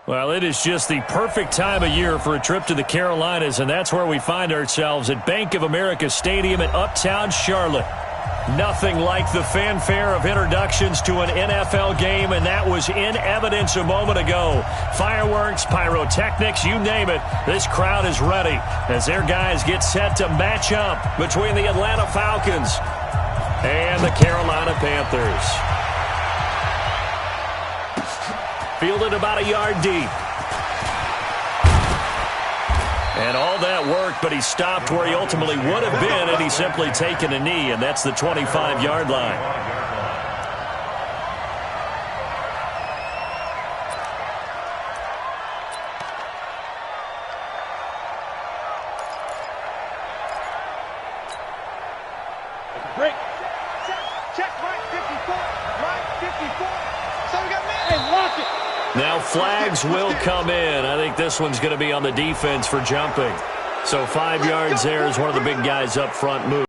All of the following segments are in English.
Well, it is just the perfect time of year for a trip to the Carolinas, and that's where we find ourselves at Bank of America Stadium in Uptown Charlotte. Nothing like the fanfare of introductions to an NFL game, and that was in evidence a moment ago. Fireworks, pyrotechnics, you name it, this crowd is ready as their guys get set to match up between the Atlanta Falcons and the Carolina Panthers. Fielded about a yard deep. And all that worked, but he stopped where he ultimately would have been had he simply taken a knee, and that's the 25-yard line. Break. Check right 54. Right 54. So we got man. Hey, lock it. Now flags will come in. I think this one's going to be on the defense for jumping. So 5 yards there as one of the big guys up front move.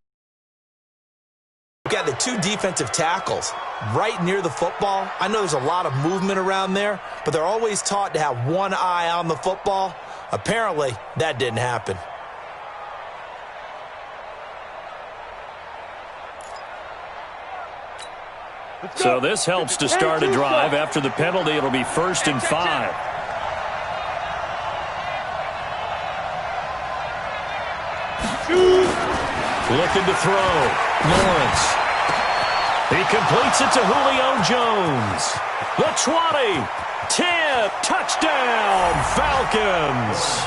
Look at the two defensive tackles right near the football. I know there's a lot of movement around there, but they're always taught to have one eye on the football. Apparently, that didn't happen. So this helps to start a drive. After the penalty, it'll be 1st and 5. Looking to throw. Lawrence. He completes it to Julio Jones. The 20. 10. Touchdown, Falcons.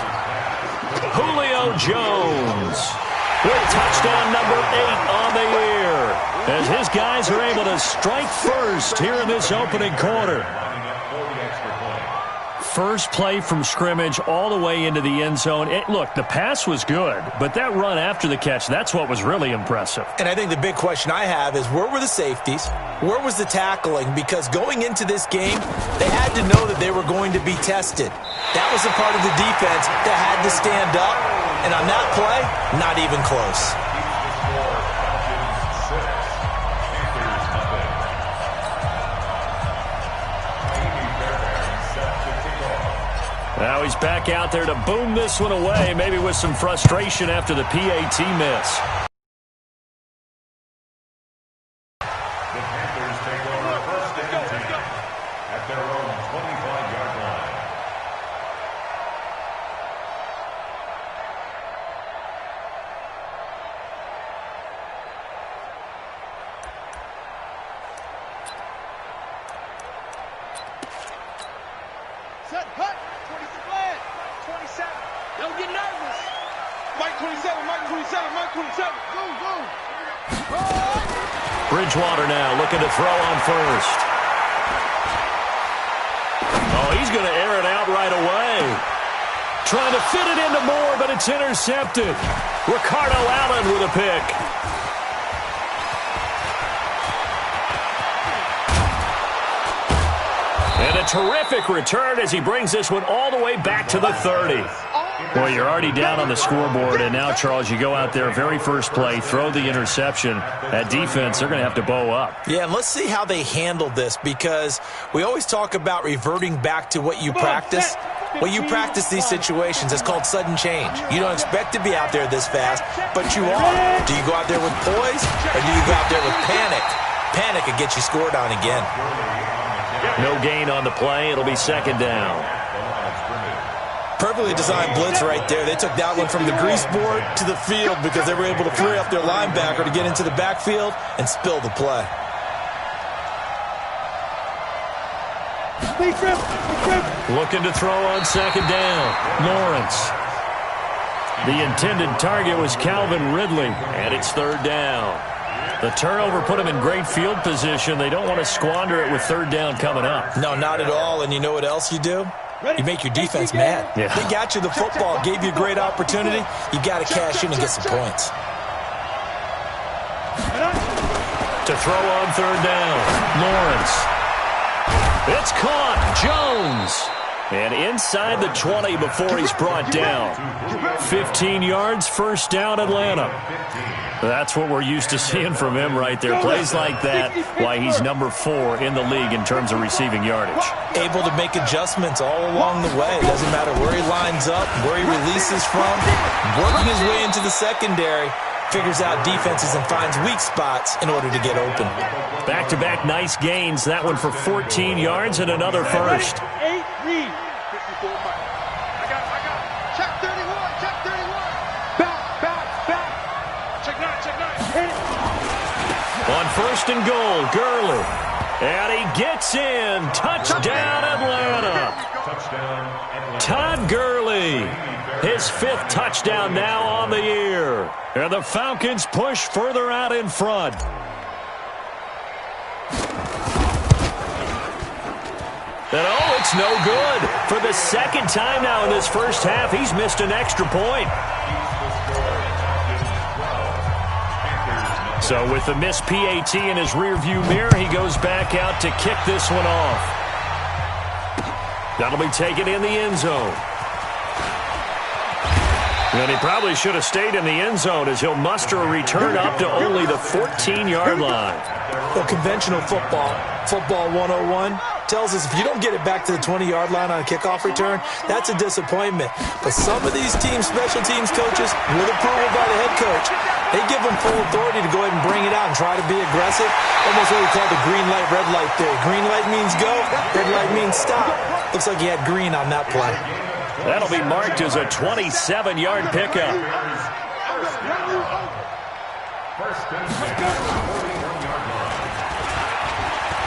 Julio Jones with touchdown number 8 on the year, as his guys are able to strike first here in this opening quarter. First play from scrimmage all the way into the end zone. Look, the pass was good, but that run after the catch, that's what was really impressive. And I think the big question I have is, where were the safeties? Where was the tackling? Because going into this game, they had to know that they were going to be tested. That was a part of the defense that had to stand up. And on that play, not even close. Now he's back out there to boom this one away, maybe with some frustration after the PAT miss. The Panthers take over 1st and 10 at their own 25-yard line. Set, cut. 27. Don't get nervous. Mike 27, Mike 27, Mike 27. Go, go. Bridgewater now looking to throw on 1st. Oh, he's going to air it out right away. Trying to fit it into Moore, but it's intercepted. Ricardo Allen with a pick. And a terrific return as he brings this one all the way back to the 30. Boy, you're already down on the scoreboard, and now, Charles, you go out there, very first play, throw the interception. That defense, they're going to have to bow up. Yeah, and let's see how they handle this, because we always talk about reverting back to what you practice. When you practice these situations, it's called sudden change. You don't expect to be out there this fast, but you are. Do you go out there with poise, or do you go out there with panic? Panic could get you scored on again. No gain on the play. It'll be 2nd down. Perfectly designed blitz right there. They took that one from the grease board to the field because they were able to free up their linebacker to get into the backfield and spill the play. Looking to throw on 2nd down. Lawrence. The intended target was Calvin Ridley, and it's 3rd down. The turnover put them in great field position. They don't want to squander it with 3rd down coming up. No, not at all. And you know what else you do? You make your defense mad. Yeah. They got you the football, gave you a great opportunity. You got to cash in and get some points. To throw on 3rd down. Lawrence. It's caught. Jones. And inside the 20 before he's brought down. 15 yards, first down, Atlanta. That's what we're used to seeing from him right there. Plays like that, why he's number 4 in the league in terms of receiving yardage. Able to make adjustments all along the way. Doesn't matter where he lines up, where he releases from. Working his way into the secondary. Figures out defenses and finds weak spots in order to get open. Back-to-back nice gains. That one for 14 yards and another first. 8 read. 54 Mike. I got it. Check 31. Check 31. Back. Check 9. Hit it. On first and goal, Gurley. And he gets in. Touchdown, Atlanta. Todd Gurley. His 5th touchdown now on the year. And the Falcons push further out in front. And oh, it's no good. For the second time now in this first half, he's missed an extra point. So with the missed PAT in his rearview mirror, he goes back out to kick this one off. That'll be taken in the end zone. And he probably should have stayed in the end zone as he'll muster a return up to only the 14-yard line. Well, conventional football 101, tells us if you don't get it back to the 20-yard line on a kickoff return, that's a disappointment. But some of these teams, special teams coaches, with approval by the head coach, they give them full authority to go ahead and bring it out and try to be aggressive. Almost what we call the green light, red light theory. Green light means go, red light means stop. Looks like he had green on that play. That'll be marked as a 27-yard pickup.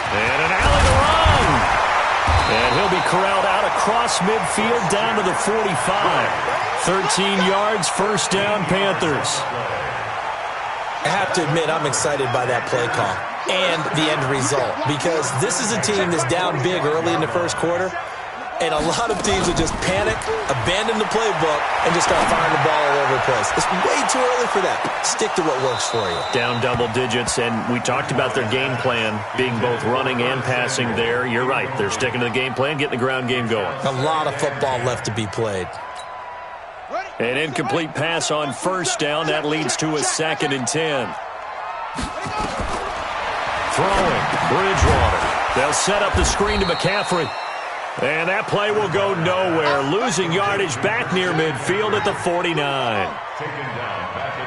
And an alley to run. And he'll be corralled out across midfield down to the 45. 13 yards, first down, Panthers. I have to admit, I'm excited by that play call and the end result, because this is a team that's down big early in the first quarter, and a lot of teams will just panic, abandon the playbook, and just start firing the ball all over the place. It's way too early for that. Stick to what works for you. Down double digits, and we talked about their game plan being both running and passing there. You're right. They're sticking to the game plan, getting the ground game going. A lot of football left to be played. An incomplete pass on first down. That leads to a 2nd and 10. Throwing, Bridgewater. They'll set up the screen to McCaffrey. And that play will go nowhere. Losing yardage back near midfield at the 49.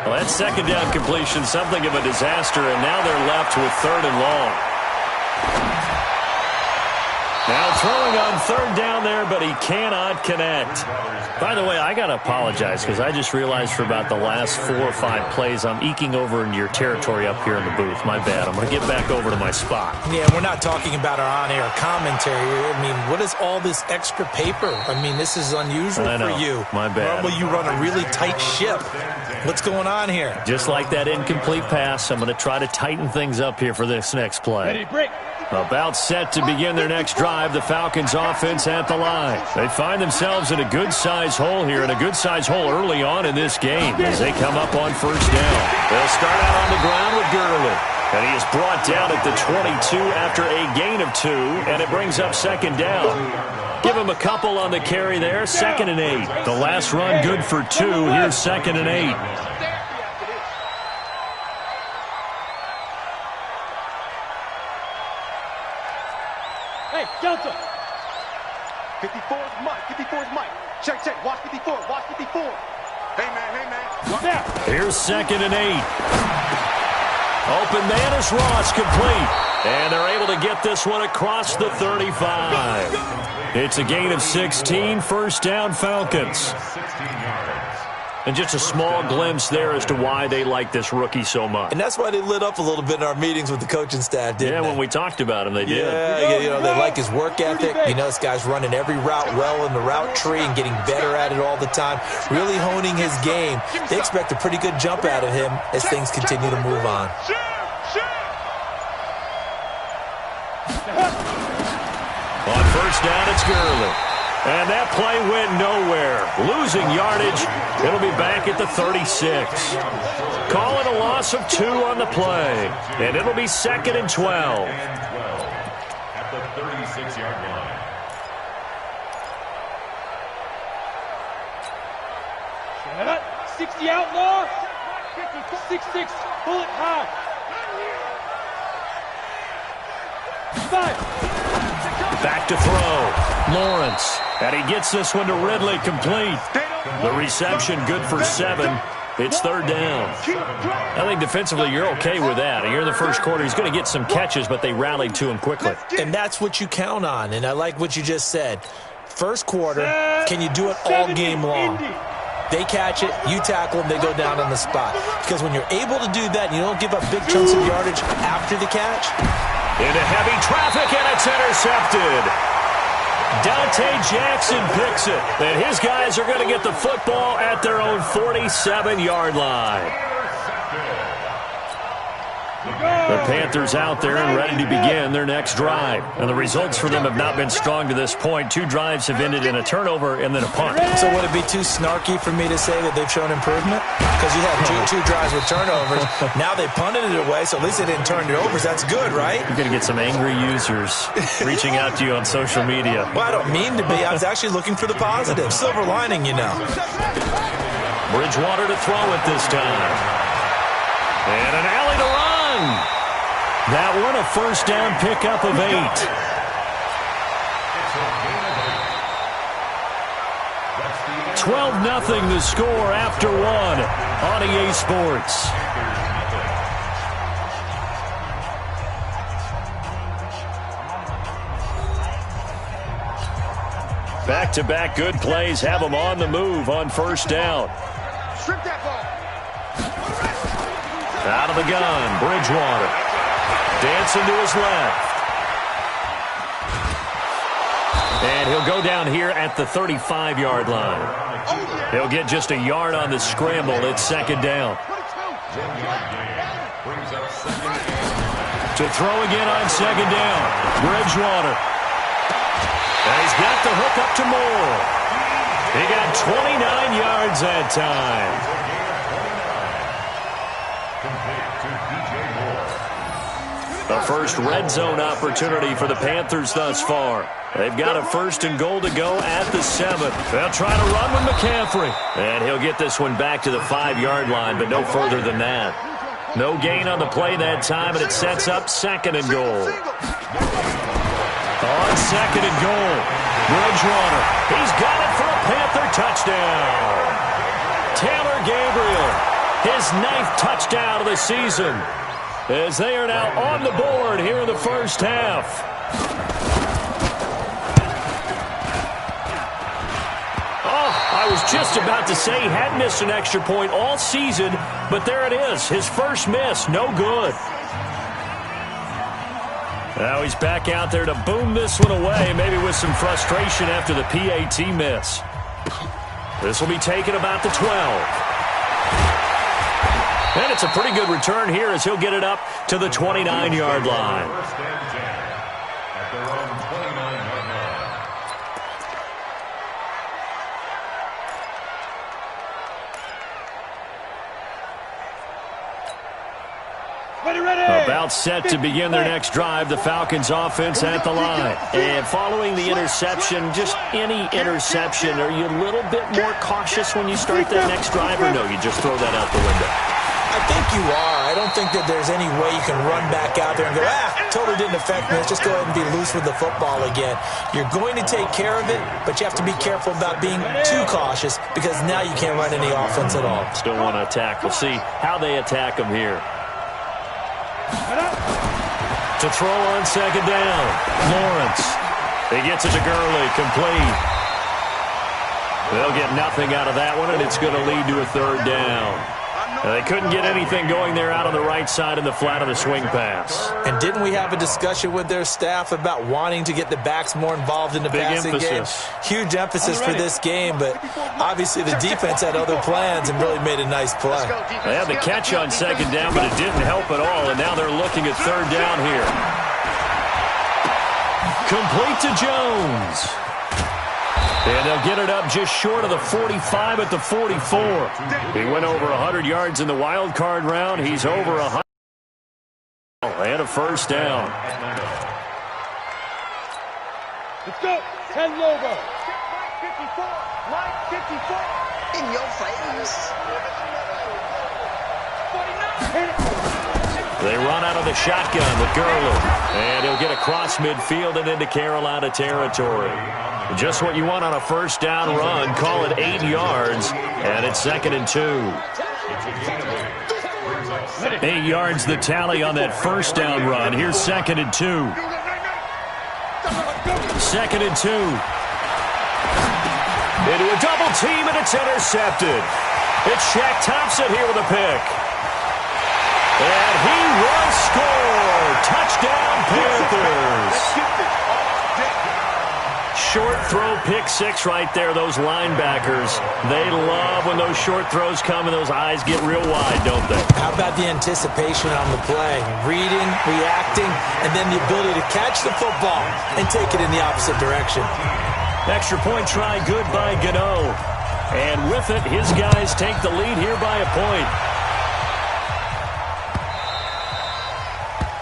Well, that second down completion, something of a disaster, and now they're left with 3rd and long. Now throwing on 3rd down there, but he cannot connect. By the way, I got to apologize because I just realized for about the last 4 or 5 plays, I'm eking over into your territory up here in the booth. My bad. I'm going to get back over to my spot. Yeah, we're not talking about our on-air commentary. I mean, what is all this extra paper? I mean, this is unusual for you. My bad. Normally you run a really tight ship. What's going on here? Just like that incomplete pass, I'm going to try to tighten things up here for this next play. About set to begin their next drive, the Falcons offense at the line. They find themselves in a good-sized hole here, and a good-sized hole early on in this game as they come up on first down. They'll start out on the ground with Gurley. And he is brought down at the 22 after a gain of 2, and it brings up 2nd down. Give him a couple on the carry there, 2nd and 8. The last run good for 2. Here's 2nd and 8. Hey, Delta. 54 is Mike. 54 is Mike. Check. Watch 54. Watch 54. Hey, man. Watch out. Here's 2nd and 8. Open man is Ross, complete. And they're able to get this one across the 35. It's a gain of 16, first down Falcons. And just a small glimpse there as to why they like this rookie so much. And that's why they lit up a little bit in our meetings with the coaching staff, didn't they? Yeah, when we talked about him, they did. Yeah, you know, they like his work ethic. You know, this guy's running every route well in the route tree and getting better at it all the time, really honing his game. They expect a pretty good jump out of him as things continue to move on. On first down, it's Gurley. And that play went nowhere. Losing yardage. It'll be back at the 36. Call it a loss of 2 on the play. And it'll be 2nd and 12. At the 36-yard line. And that 60 outlaw, 6'6", bullet high. 5. Back to throw. Lawrence. And he gets this one to Ridley, complete. The reception good for 7. It's third down. I think defensively you're okay with that. Here in the first quarter, he's going to get some catches, but they rallied to him quickly. And that's what you count on, and I like what you just said. First quarter, can you do it all game long? They catch it, you tackle them, they go down on the spot. Because when you're able to do that and you don't give up big chunks of yardage after the catch. Into heavy traffic, and it's intercepted. Dante Jackson picks it. And his guys are going to get the football at their own 47-yard line. The Panthers out there and ready to begin their next drive. And the results for them have not been strong to this point. 2 drives have ended in a turnover and then a punt. So would it be too snarky for me to say that they've shown improvement? Because you had two drives with turnovers. Now they punted it away, so at least they didn't turn it over. That's good, right? You're going to get some angry users reaching out to you on social media. Well, I don't mean to be. I was actually looking for the positive. Silver lining, you know. Bridgewater to throw it this time. And an alley to run. That one a first down pickup of 8. 12-0 the score after 1 on EA Sports. Back-to-back good plays have them on the move on first down. Strip that ball. Out of the gun, Bridgewater. Dancing to his left. And he'll go down here at the 35-yard line. He'll get just a yard on the scramble. It's second down. To throw again on second down. Bridgewater. And he's got the hook up to Moore. He got 29 yards that time. The first red zone opportunity for the Panthers thus far. They've got a first and goal to go at the 7. They'll try to run with McCaffrey. And he'll get this one back to the 5-yard line, but no further than that. No gain on the play that time, and it sets up second and goal. On second and goal, Bridgewater. He's got it for a Panther touchdown. Taylor Gabriel, his 9th touchdown of the season, as they are now on the board here in the first half. Oh, I was just about to say he hadn't missed an extra point all season, but there it is. His first miss, no good. Now he's back out there to boom this one away, maybe with some frustration after the PAT miss. This will be taken about the 12. And it's a pretty good return here as he'll get it up to the 29-yard line. First and 10 at their own 29-yard line. About set to begin their next drive, the Falcons offense at the line. And following the interception, just any interception, are you a little bit more cautious when you start that next drive, or no, you just throw that out the window? I think you are. I don't think that there's any way you can run back out there and go, totally didn't affect me. Let's just go ahead and be loose with the football again. You're going to take care of it, but you have to be careful about being too cautious because now you can't run any offense at all. Still want to attack. We'll see how they attack them here. To throw on second down, Lawrence. He gets it to Gurley, complete. They'll get nothing out of that one, and it's going to lead to a third down. They couldn't get anything going there out on the right side in the flat of the swing pass. And didn't we have a discussion with their staff about wanting to get the backs more involved in the passing game? Huge emphasis for this game, but obviously the defense had other plans and really made a nice play. They had the catch on second down, but it didn't help at all, and now they're looking at third down here. Complete to Jones. And they'll get it up just short of the 45 at the 44. He went over 100 yards in the wild card round. He's over 100. And a first down. Let's go. 10 Lobo. Line 54. In your face. They run out of the shotgun with Gurley. And he'll get across midfield and into Carolina territory. Just what you want on a first down run. Call it 8 yards. And it's 2nd and 2. 8 yards the tally on that first down run. Here's 2nd and 2. 2nd and 2. Into a double team, and it's intercepted. It's Shaq Thompson here with a pick. And he will score. Touchdown, Panthers. Short throw, pick six right there. Those linebackers, they love when those short throws come and those eyes get real wide, don't they? How about the anticipation on the play? Reading, reacting, and then the ability to catch the football and take it in the opposite direction. Extra point try good by Gano. And with it, his guys take the lead here by a point.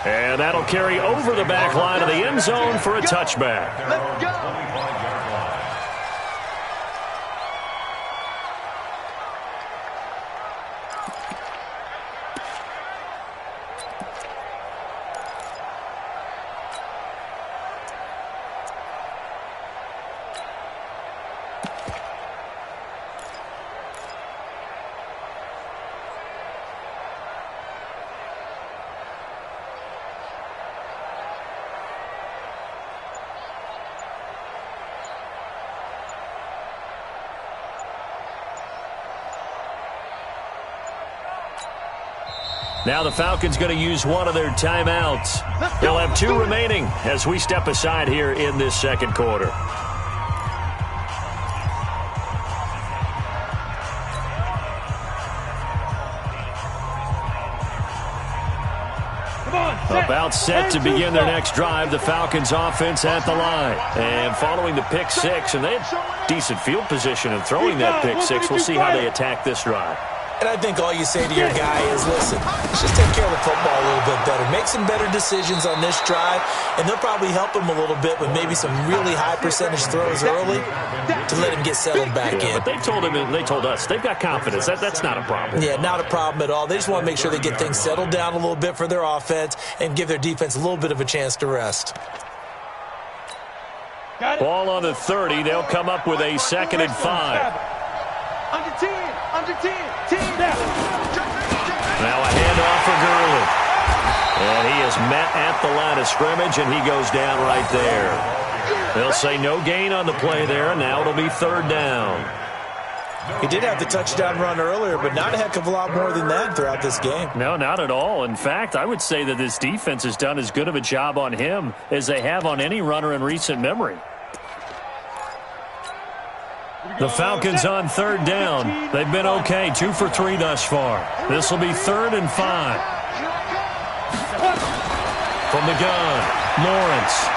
And that'll carry over the back line of the end zone for a touchback. Let's go. Now the Falcons going to use one of their timeouts. They'll have 2 remaining as we step aside here in this second quarter. About set to begin their next drive, the Falcons offense at the line. And following the pick six, and they had decent field position in throwing that pick six. We'll see how they attack this drive. And I think all you say to your guy is, listen, let's just take care of the football a little bit better. Make some better decisions on this drive, and they'll probably help him a little bit with maybe some really high percentage throws early to let him get settled back in. But they told him, and they told us, they've got confidence. That's not a problem. Yeah, not a problem at all. They just want to make sure they get things settled down a little bit for their offense and give their defense a little bit of a chance to rest. Ball on the 30. They'll come up with a 2nd and 5. Under 10, under 10, 10 down. Now a handoff for Gurley. And he is met at the line of scrimmage, and he goes down right there. They'll say no gain on the play there, and now it'll be 3rd down. He did have the touchdown run earlier, but not a heck of a lot more than that throughout this game. No, not at all. In fact, I would say that this defense has done as good of a job on him as they have on any runner in recent memory. The Falcons on 3rd down. They've been okay, 2 for 3 thus far. This will be 3rd and 5. From the gun, Lawrence.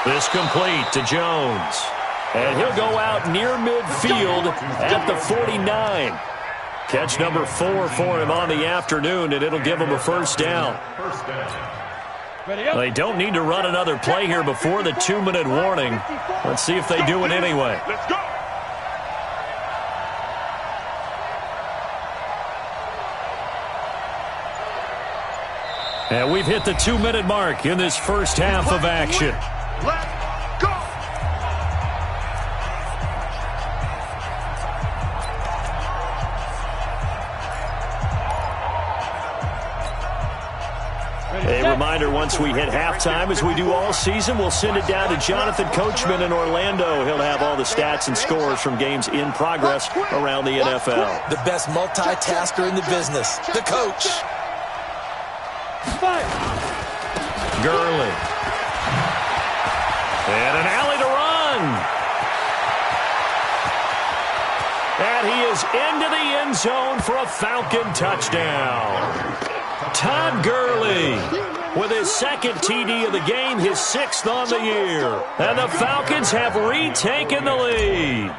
This complete to Jones. And he'll go out near midfield at the 49. Catch number 4 for him on the afternoon, and it'll give him a 1st down. They don't need to run another play here before the 2-minute warning. Let's see if they do it anyway. Let's go. And we've hit the 2-minute mark in this first half of action. Let's go. A reminder, once we hit halftime, as we do all season, we'll send it down to Jonathan Coachman in Orlando. He'll have all the stats and scores from games in progress around the NFL. The best multitasker in the business, the coach. Gurley. And an alley to run. And he is into the end zone for a Falcon touchdown. Todd Gurley with his 2nd TD of the game, his 6th on the year. And the Falcons have retaken the lead.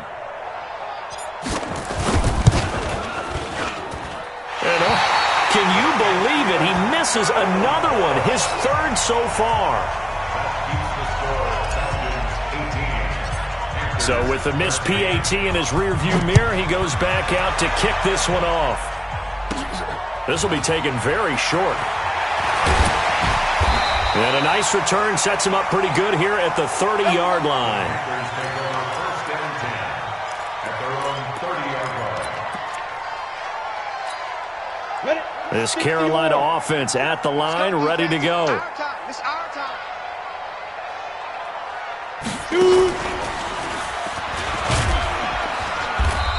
And, can you believe it? He misses another one, his 3rd so far. So with the missed PAT in his rearview mirror, he goes back out to kick this one off. This will be taken very short. And a nice return sets him up pretty good here at the 30-yard line. This Carolina offense at the line, ready to go.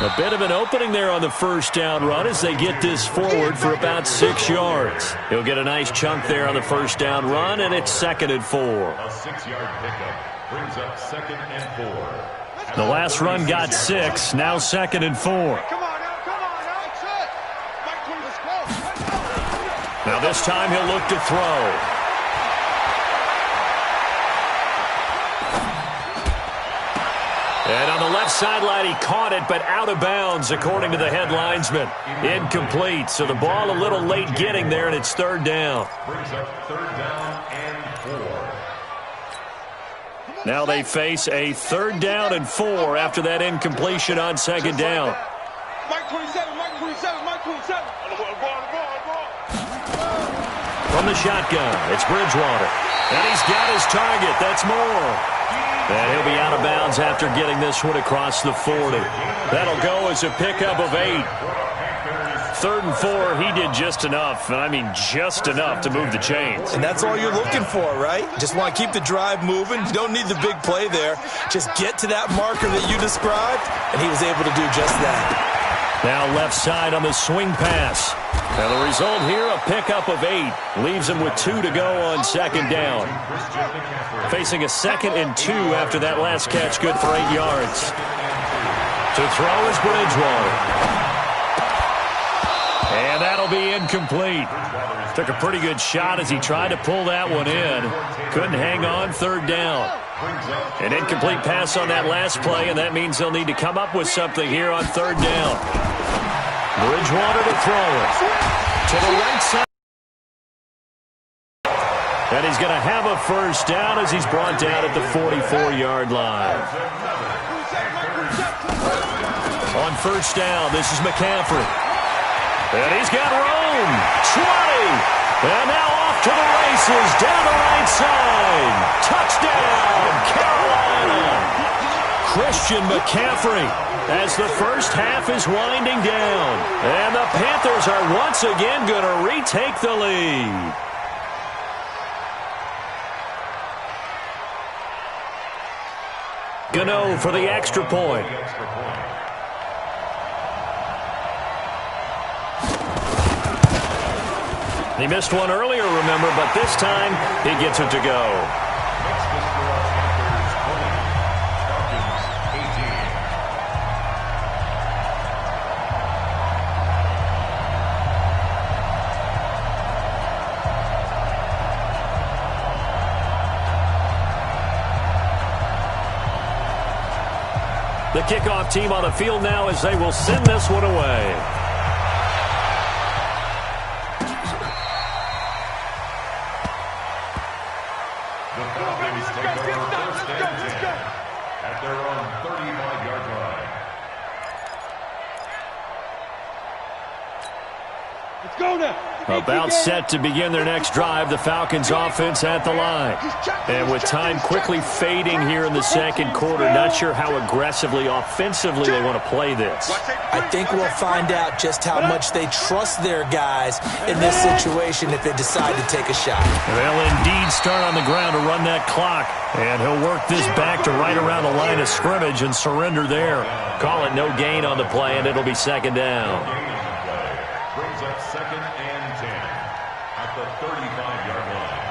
A bit of an opening there on the first down run as they get this forward for about 6 yards. He'll get a nice chunk there on the first down run, and it's 2nd and 4. A 6-yard pickup brings up 2nd and 4. The last run got 6, now 2nd and 4. Now this time he'll look to throw. And on the left sideline, he caught it, but out of bounds, according to the head linesman. Incomplete, so the ball a little late getting there, and it's 3rd down. Brings up 3rd down and 4. Now they face a 3rd down and 4 after that incompletion on 2nd down. Mike 27, Mike 27, Mike 27. From the shotgun, it's Bridgewater. And he's got his target. That's Moore. And he'll be out of bounds after getting this one across the 40. That'll go as a pickup of 8. 3rd and 4, he did just enough, and I mean just enough to move the chains. And that's all you're looking for, right? Just want to keep the drive moving. You don't need the big play there. Just get to that marker that you described, and he was able to do just that. Now left side on the swing pass. And the result here, a pickup of 8. Leaves him with 2 to go on 2nd down. Facing a 2nd and 2 after that last catch, good for 8 yards. To throw is Bridgewater. And that'll be incomplete. Took a pretty good shot as he tried to pull that one in. Couldn't hang on, 3rd down. An incomplete pass on that last play, and that means they'll need to come up with something here on 3rd down. Bridgewater to throw it. To the right side. And he's going to have a first down as he's brought down at the 44-yard line. On 1st down, this is McCaffrey. And he's got room. 20. And now off to the races down the right side. Touchdown, Carolina. Christian McCaffrey as the first half is winding down. And the Panthers are once again going to retake the lead. Gano for the extra point. He missed one earlier, remember, but this time he gets it to go. The kickoff team on the field now as they will send this one away. The Falcons take over 1st and 10 at their own 35-yard line. Let's go now. About set to begin their next drive, the Falcons offense at the line. And with time quickly fading here in the 2nd quarter, not sure how aggressively, offensively they want to play this. I think we'll find out just how much they trust their guys in this situation if they decide to take a shot. They'll indeed start on the ground to run that clock. And he'll work this back to right around the line of scrimmage and surrender there. Call it no gain on the play, and it'll be 2nd down. Brings up 2nd and 10 at the 35-yard line.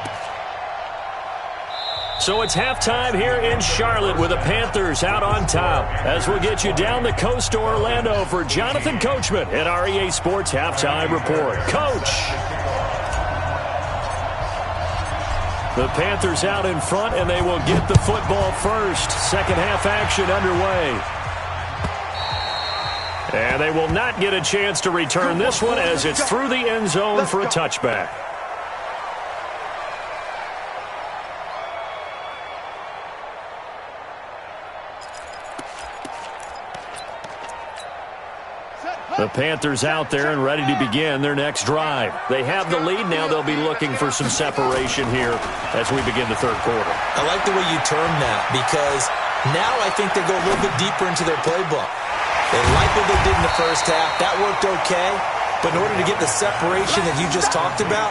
So it's halftime here in Charlotte with the Panthers out on top. As we'll get you down the coast to Orlando for Jonathan Coachman at our EA Sports Halftime Report. Coach! The Panthers out in front, and they will get the football first. 2nd half action underway. And they will not get a chance to return this one as it's through the end zone for a touchback. The Panthers out there and ready to begin their next drive. They have the lead. Now they'll be looking for some separation here as we begin the third quarter. I like the way you term that because now I think they go a little bit deeper into their playbook. They like what they did in the first half. That worked okay. But in order to get the separation that you just talked about,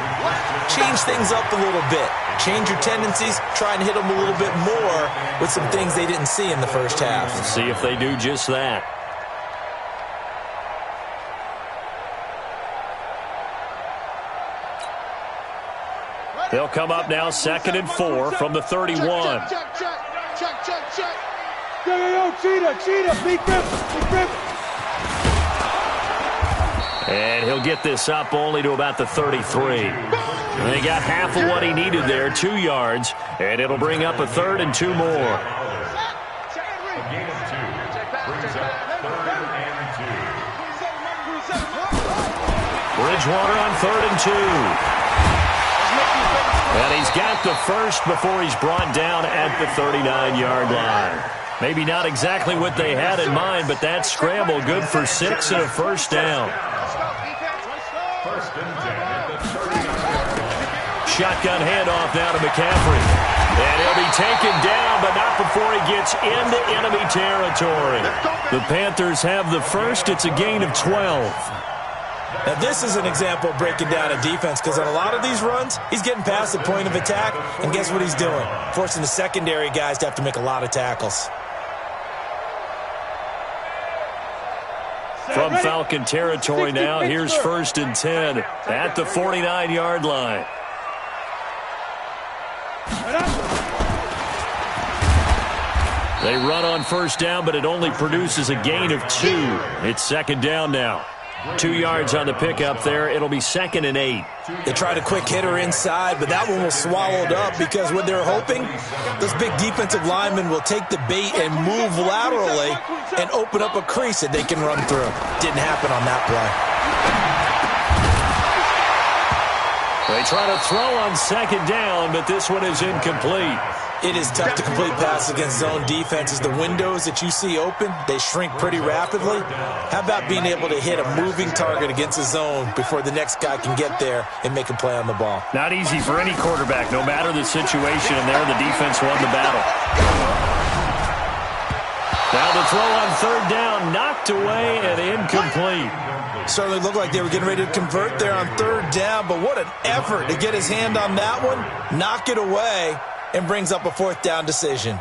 change things up a little bit. Change your tendencies. Try and hit them a little bit more with some things they didn't see in the first half. Let's see if they do just that. They'll come up now 2nd and 4 from the 31. Check. Yo, cheetah. Big grip. And he'll get this up only to about the 33. And they got half of what he needed there, 2 yards. And it'll bring up a 3rd and 2 more. A gain of 2 brings up 3rd and 2. Bridgewater on 3rd and 2. And he's got the first before he's brought down at the 39-yard line. Maybe not exactly what they had in mind, but that scramble good for 6 and a first down. First and 10 at the 39-yard line. Shotgun handoff now to McCaffrey. And he'll be taken down, but not before he gets into enemy territory. The Panthers have the first. It's a gain of 12. Now, this is an example of breaking down a defense because on a lot of these runs, he's getting past the point of attack, and guess what he's doing? Forcing the secondary guys to have to make a lot of tackles. From Falcon territory now, here's 1st and 10 at the 49-yard line. They run on first down, but it only produces a gain of 2. It's 2nd down now. 2 yards on the pickup there. It'll be 2nd and 8. They tried a quick hitter inside, but that one was swallowed up because what they're hoping, those big defensive linemen will take the bait and move laterally and open up a crease that they can run through. Didn't happen on that play. They try to throw on 2nd down, but this one is incomplete. It is tough to complete passes against zone defenses. The windows that you see open, they shrink pretty rapidly. How about being able to hit a moving target against a zone before the next guy can get there and make a play on the ball? Not easy for any quarterback, no matter the situation, and there the defense won the battle. Now the throw on 3rd down, knocked away and incomplete. Certainly looked like they were getting ready to convert there on 3rd down, but what an effort to get his hand on that one, knock it away, and brings up a 4th down decision.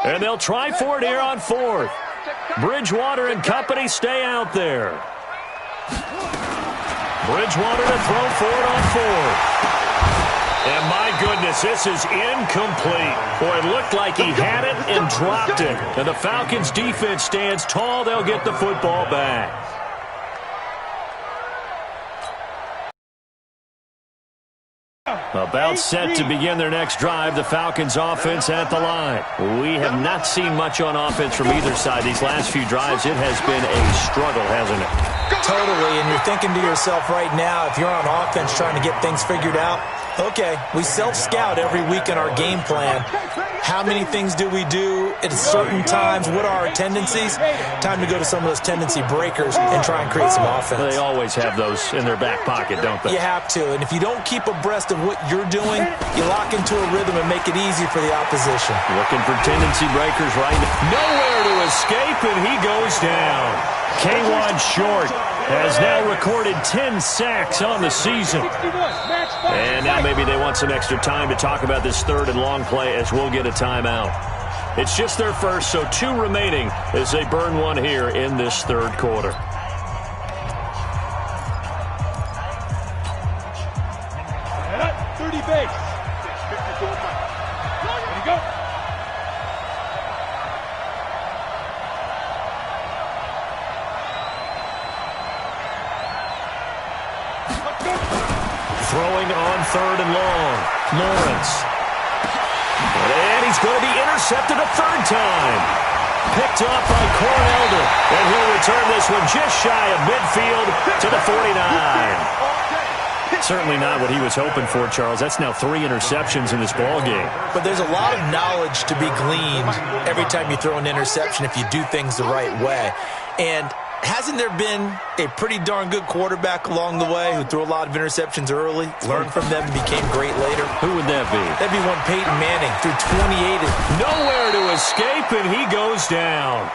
And they'll try for it here on 4th. Bridgewater and company stay out there. Bridgewater to throw for it on 4th. And my goodness, this is incomplete. Boy, it looked like he had it and dropped it. And the Falcons defense stands tall. They'll get the football back. About set to begin their next drive, the Falcons offense at the line. We have not seen much on offense from either side. These last few drives, it has been a struggle, hasn't it? Totally, and you're thinking to yourself right now, if you're on offense trying to get things figured out, okay, we self-scout every week in our game plan. How many things do we do at certain times? What are our tendencies? Time to go to some of those tendency breakers and try and create some offense. They always have those in their back pocket, don't they? You have to, and if you don't keep abreast of what you're doing, you lock into a rhythm and make it easy for the opposition. Looking for tendency breakers right now. Nowhere to escape, and he goes down. K'Wan Short has now recorded 10 sacks on the season. And now maybe they want some extra time to talk about this 3rd and long play as we'll get a timeout. It's just their first, so 2 remaining as they burn one here in this 3rd quarter. Throwing on 3rd and long. Lawrence. And he's going to be intercepted a 3rd time. Picked up by Cornelder. And he'll return this one just shy of midfield to the 49. Certainly not what he was hoping for, Charles. That's now 3 interceptions in this ball game. But there's a lot of knowledge to be gleaned every time you throw an interception if you do things the right way. And hasn't there been a pretty darn good quarterback along the way who threw a lot of interceptions early, learned from them, and became great later? Who would that be? That'd be one Peyton Manning, threw 28. Nowhere to escape, and he goes down.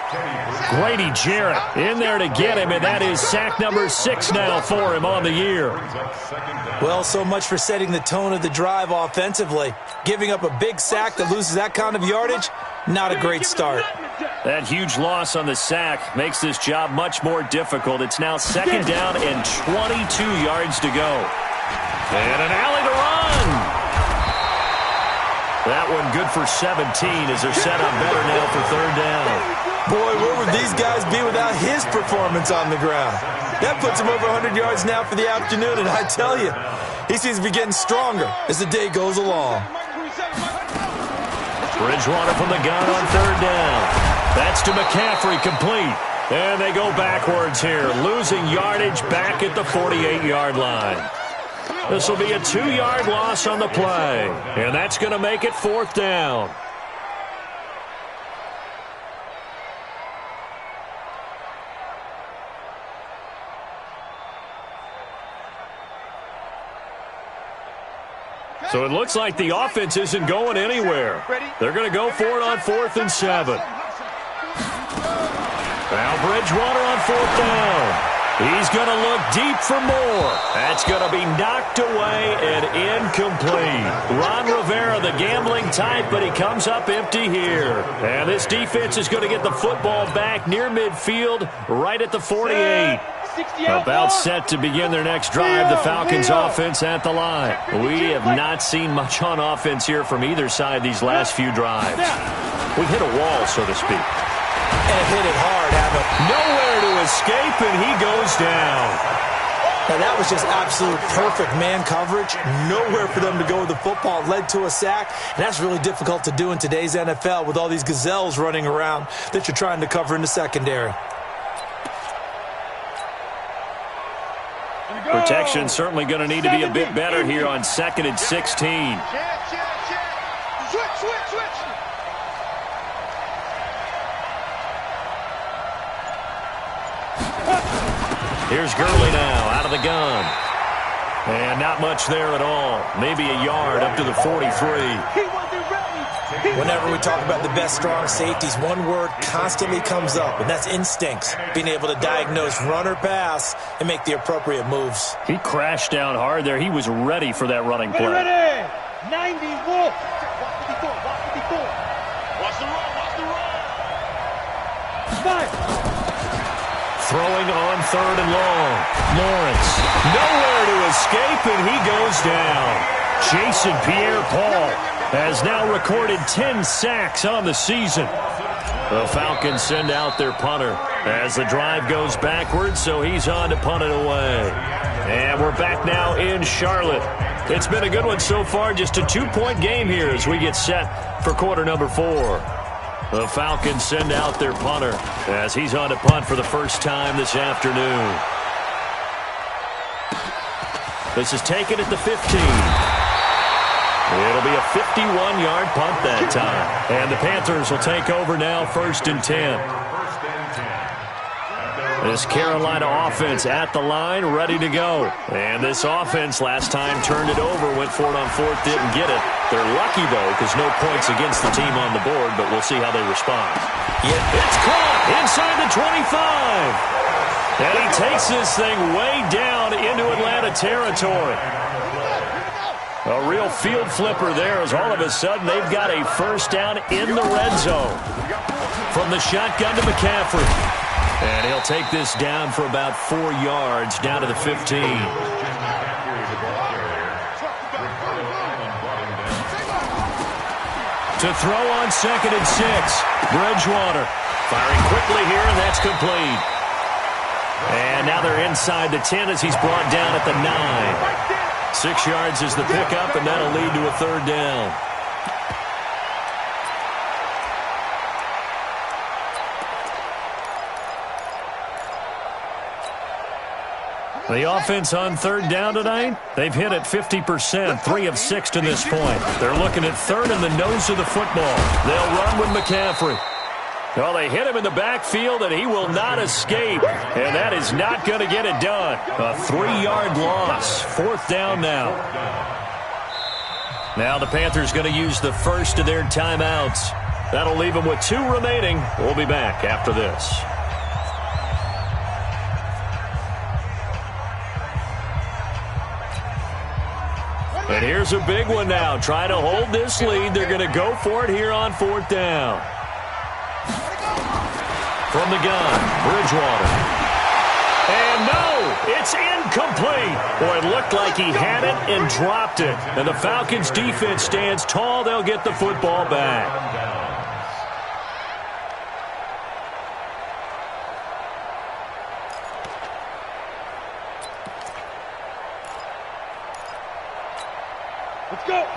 Grady Jarrett in there to get him, and that is sack number 6 now for him on the year. Well, so much for setting the tone of the drive offensively. Giving up a big sack that loses that kind of yardage, not a great start. That huge loss on the sack makes this job much more difficult. It's now 2nd down and 22 yards to go. And an alley to run. That one good for 17 as they're set up better now for 3rd down. Boy, where would these guys be without his performance on the ground? That puts him over 100 yards now for the afternoon, and I tell you, he seems to be getting stronger as the day goes along. Bridgewater from the gun on 3rd down. That's to McCaffrey, complete. And they go backwards here, losing yardage back at the 48-yard line. This will be a 2-yard loss on the play, and that's going to make it 4th down. So it looks like the offense isn't going anywhere. They're going to go for it on 4th and 7. Now Bridgewater on 4th down. He's going to look deep for more. That's going to be knocked away and incomplete. Ron Rivera, the gambling type, but he comes up empty here. And this defense is going to get the football back near midfield, right at the 48. About set to begin their next drive, the Falcons offense at the line. We have not seen much on offense here from either side these last few drives. We hit a wall, so to speak. And hit it hard, haven't we? Nowhere to escape, and he goes down. Now that was just absolute perfect man coverage. Nowhere for them to go with the football. Led to a sack, and that's really difficult to do in today's NFL with all these gazelles running around that you're trying to cover in the secondary. Protection certainly going to need to be a bit better here on 2nd and 16. Here's Gurley now out of the gun. And not much there at all. Maybe a yard up to the 43. Whenever we talk about the best strong safeties, one word constantly comes up, and that's instincts. Being able to diagnose run or pass and make the appropriate moves. He crashed down hard there. He was ready for that running play. Ready. 90 wolf. Watch 54. Watch 54. Watch the run. Watch the run. Fire. Throwing on 3rd and long. Lawrence. Nowhere to escape, and he goes down. Jason Pierre-Paul has now recorded 10 sacks on the season. The Falcons send out their punter as the drive goes backwards, so he's on to punt it away. And we're back now in Charlotte. It's been a good one so far, just a 2-point game here as we get set for quarter number 4. The Falcons send out their punter as he's on to punt for the first time this afternoon. This is taken at the 15. It'll be a 51-yard punt that time. And the Panthers will take over now, 1st and 10. This Carolina offense at the line, ready to go. And this offense last time turned it over, went for it on 4th, didn't get it. They're lucky, though, because no points against the team on the board, but we'll see how they respond. It's caught inside the 25. And he takes this thing way down into Atlanta territory. A real field flipper there as all of a sudden they've got a first down in the red zone. From the shotgun to McCaffrey. And he'll take this down for about 4 yards down to the 15. To throw on 2nd and 6. Bridgewater firing quickly here, and that's complete. And now they're inside the 10 as he's brought down at the 9. 6 yards is the pickup, and that'll lead to a 3rd down. The offense on third down tonight, they've hit it 50%, 3 of 6 to this point. They're looking at third in the nose of the football. They'll run with McCaffrey. Well, they hit him in the backfield, and he will not escape. And that is not going to get it done. A 3-yard loss. Fourth down now. Now the Panthers going to use the first of their timeouts. That'll leave them with 2 remaining. We'll be back after this. And here's a big one now. Trying to hold this lead. They're going to go for it here on fourth down. From the gun, Bridgewater. And no, it's incomplete. Boy, it looked like he had it and dropped it. And the Falcons' defense stands tall. They'll get the football back.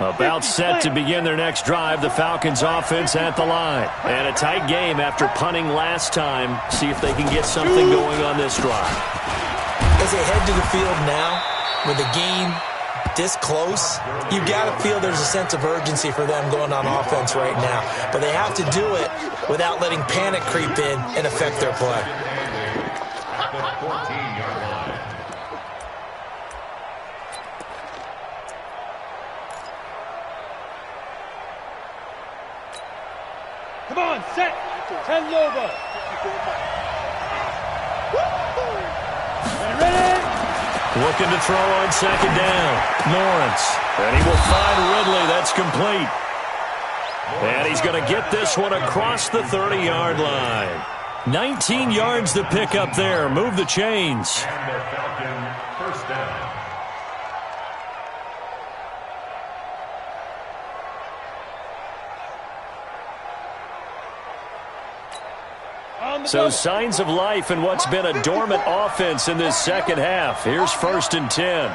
About set to begin their next drive. The Falcons offense at the line. And a tight game after punting last time. See if they can get something going on this drive. As they head to the field now, with the game this close, you've got to feel there's a sense of urgency for them going on offense right now. But they have to do it without letting panic creep in and affect their play. At the 14-yard line. Come on, set. 10 Loba. Ready? Looking to throw on second down. Lawrence. And he will find Ridley. That's complete. And he's going to get this one across the 30-yard line. 19 yards to pick up there. Move the chains. And the Falcon first down. So signs of life in what's been a dormant offense in this second half. Here's 1st and 10.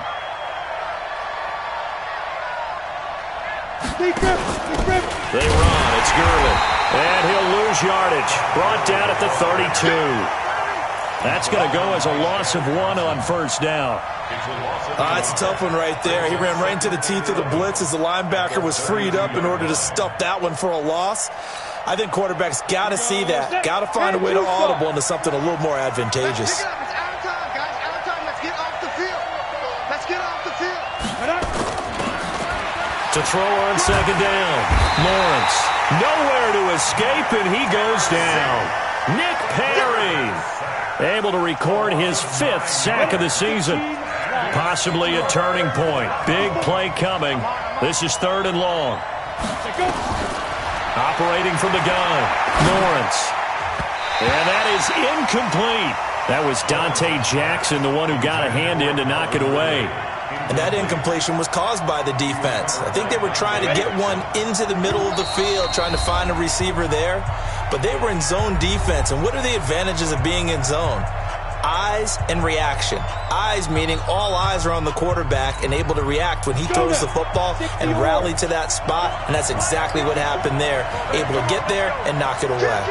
They run. It's Gurley. And he'll lose yardage. Brought down at the 32. That's going to go as a loss of 1 on first down. It's a tough one right there. He ran right into the teeth of the blitz as the linebacker was freed up in order to stuff that one for a loss. I think quarterbacks got to see that. Got to find a way to audible into something a little more advantageous. It's out of time, guys. Out of time. Let's get off the field. Let's get off the field. To throw on second down. Lawrence. Nowhere to escape, and he goes down. Nick Perry. Able to record his 5th sack of the season. Possibly a turning point. Big play coming. This is 3rd and long. Operating from the gun, Lawrence. And that is incomplete. That was Dante Jackson, the one who got a hand in to knock it away. And that incompletion was caused by the defense. I think they were trying to get one into the middle of the field, trying to find a receiver there. But they were in zone defense. And what are the advantages of being in zone? Eyes and reaction. Eyes meaning all eyes are on the quarterback and able to react when he throws the football and rally to that spot. And that's exactly what happened there. Able to get there and knock it away.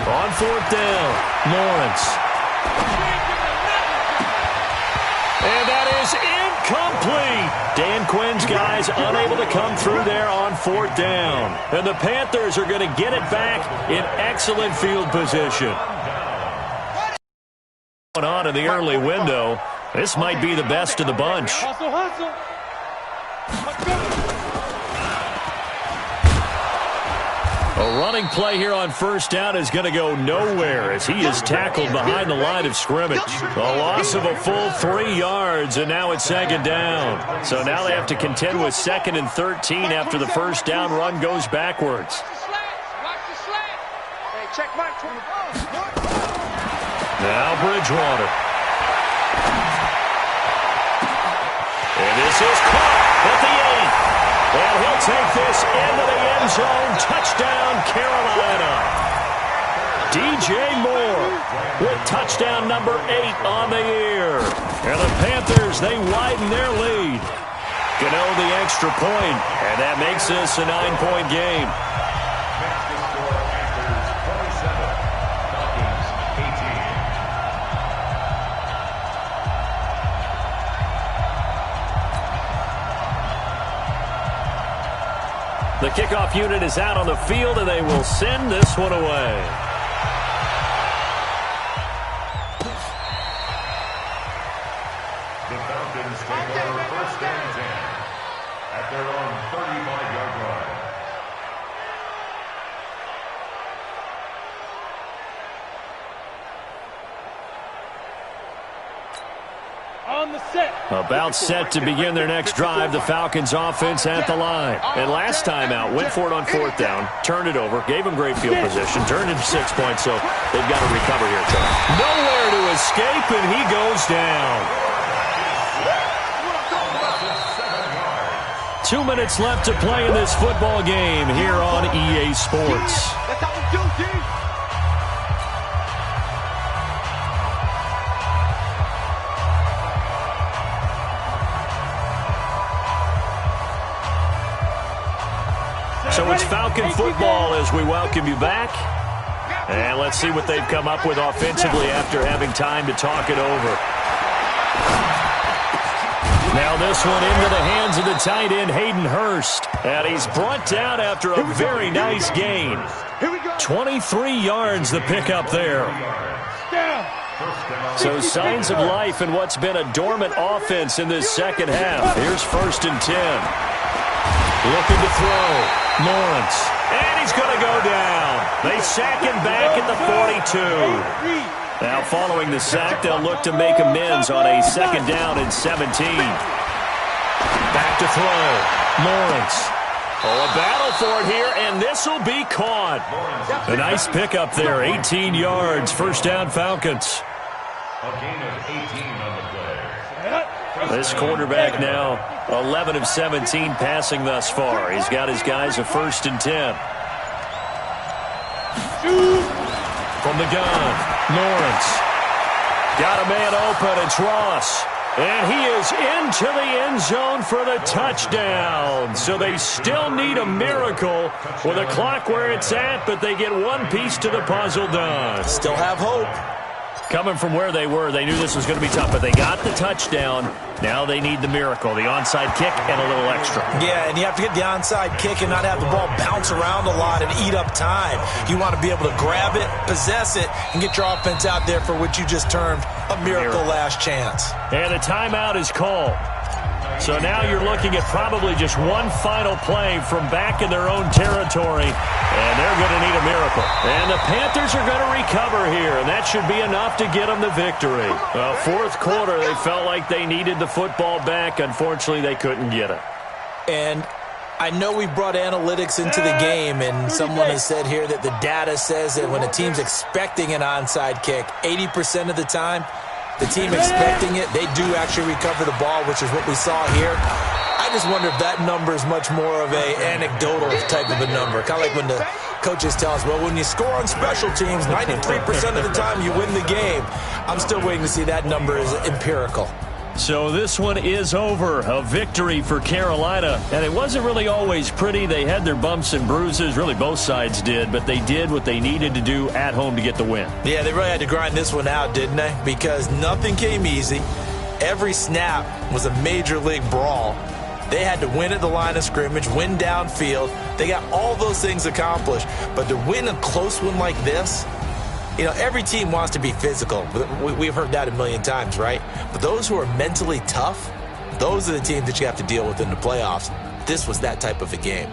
On fourth down, Lawrence. And that is incomplete. Dan Quinn's guys unable to come through there on fourth down. And the Panthers are going to get it back in excellent field position. On in the early window, this might be the best of the bunch. Hustle, hustle. A running play here on first down is going to go nowhere as he is tackled behind the line of scrimmage. A loss of a full 3 yards, and now it's second down. So now they have to contend with 2nd and 13 after the first down run goes backwards. Now Bridgewater. And this is caught at the 8. And he'll take this into the end zone. Touchdown, Carolina. DJ Moore with touchdown number 8 on the year. And the Panthers, they widen their lead. Gano the extra point, and that makes this a 9-point game. The kickoff unit is out on the field, and they will send this one away. The Falcons take over 1st and 10 at their own 35-yard line. About set to begin their next drive, the Falcons offense at the line. And last time out, went for it on 4th down, turned it over, gave them great field position, turned it to 6 points, so they've got to recover here, Charles. Nowhere to escape, and he goes down. 2 minutes left to play in this football game here on EA Sports. That's how we do, G. So it's Falcon football as we welcome you back. And let's see what they've come up with offensively after having time to talk it over. Now this one into the hands of the tight end, Hayden Hurst. And he's brought down after a very nice gain. 23 yards the pickup there. So signs of life in what's been a dormant offense in this second half. Here's 1st and 10. Looking to throw. Lawrence. And he's going to go down. They sack him back at the 42. Now following the sack, they'll look to make amends on a 2nd down and 17. Back to throw. Lawrence. Oh, a battle for it here, and this will be caught. A nice pickup there, 18 yards, 1st down Falcons. A gain of 18 on the play. This quarterback now 11 of 17 passing thus far. He's got his guys a 1st and 10. From the gun, Lawrence. Got a man open, it's Ross. And he is into the end zone for the touchdown. So they still need a miracle with a clock where it's at, but they get one piece to the puzzle done. Still have hope. Coming from where they were, they knew this was going to be tough, but they got the touchdown. Now they need the miracle, the onside kick and a little extra. Yeah, and you have to get the onside kick and not have the ball bounce around a lot and eat up time. You want to be able to grab it, possess it, and get your offense out there for what you just termed a miracle last chance. And a timeout is called. So now you're looking at probably just one final play from back in their own territory, and they're going to need a miracle. And the Panthers are going to recover here, and that should be enough to get them the victory. 4th quarter, they felt like they needed the football back. Unfortunately, they couldn't get it. And I know we brought analytics into the game, and someone has said here that the data says that when a team's expecting an onside kick, 80% of the time, the team expecting it, they do actually recover the ball, which is what we saw here. I just wonder if that number is much more of a anecdotal type of a number. Kind of like when the coaches tell us, well, when you score on special teams, 93% of the time you win the game. I'm still waiting to see that number is empirical. So this one is over. A victory for Carolina. And it wasn't really always pretty. They had their bumps and bruises. Really, both sides did. But they did what they needed to do at home to get the win. Yeah, they really had to grind this one out, didn't they? Because nothing came easy. Every snap was a major league brawl. They had to win at the line of scrimmage, win downfield. They got all those things accomplished. But to win a close one like this, you know, every team wants to be physical. We've heard that a million times, right? But those who are mentally tough, those are the teams that you have to deal with in the playoffs. This was that type of a game.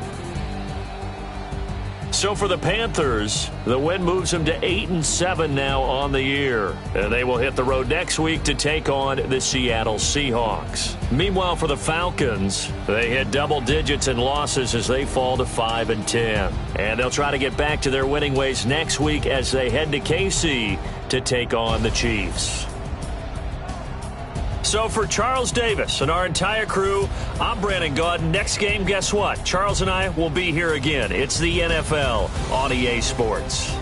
So for the Panthers, the win moves them to 8-7 now on the year. And they will hit the road next week to take on the Seattle Seahawks. Meanwhile, for the Falcons, they hit double digits in losses as they fall to 5-10. And they'll try to get back to their winning ways next week as they head to KC to take on the Chiefs. So for Charles Davis and our entire crew, I'm Brandon Gaudin. Next game, guess what? Charles and I will be here again. It's the NFL on EA Sports.